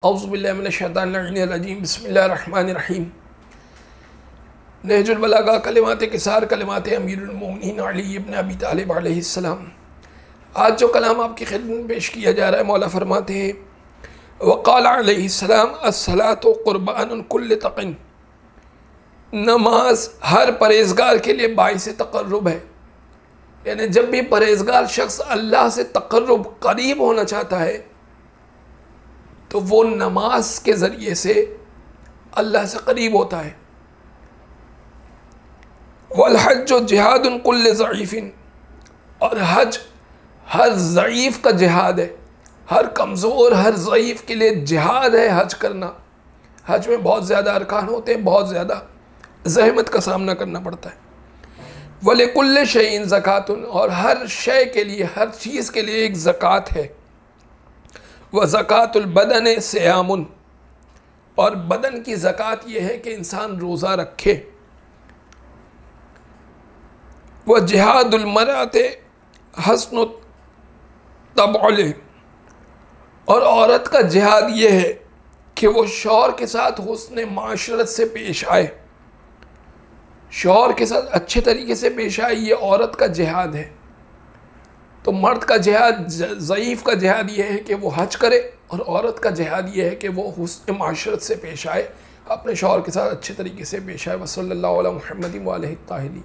औज़ुबिल्लाहिमिनश्शैतानिर्रजीम बिस्मिल्लाहिर्रहमानिर्रहीम। नहजुल बलागा कलिमात किसार कलिमात अमीरुल मोमिनीन अली इब्न अबी तालिब अलैहिस्सलाम। आज जो कलाम आपकी खिदमत में पेश किया जा रहा है, मौला फरमाते हैं वक़ाल अलैहिस्सलाम अस्सलातु क़ुरबानुन कुल्लि तक़िन। नमाज हर परहेज़गार के लिए बाइस तक़र्रुब है। यानी जब भी परहेज़गार शख्स अल्लाह से तक़र्रुब करीब होना चाहता है तो वो नमाज के ज़रिए से अल्लाह से करीब होता है। वल हज जिहादुन कुल्ल ज़ईफ़िन, और हज हर ज़ईफ़ का जिहाद है। हर कमज़ोर हर ज़ईफ़ के लिए जिहाद है हज करना। हज में बहुत ज़्यादा अरकान होते हैं, बहुत ज़्यादा ज़हमत का सामना करना पड़ता है। वले कुल्ल शैइन ज़कातुन, और हर शय के लिए हर चीज़ के लिए एक ज़कात है। व ज़कातुल बदन सियामुन, और बदन की ज़कात यह है कि इंसान रोज़ा रखे। व जिहादुल मराते हस्नु तबअल, और औरत का जिहाद यह है कि वो शौहर के साथ हुस्न माशरत से पेश आए, शौहर के साथ अच्छे तरीके से पेश आए, ये औरत का जिहाद है। तो मर्द का जिहाद, ज़ईफ़ का जिहाद ये है कि वो हज करे, और औरत का जिहाद ये है कि वो हुस्न माशरत से पेश आए, अपने शौहर के साथ अच्छे तरीके से पेश आए। वसल्लल्लाहु अला मुहम्मदिन व आलिहि ताहिरीन।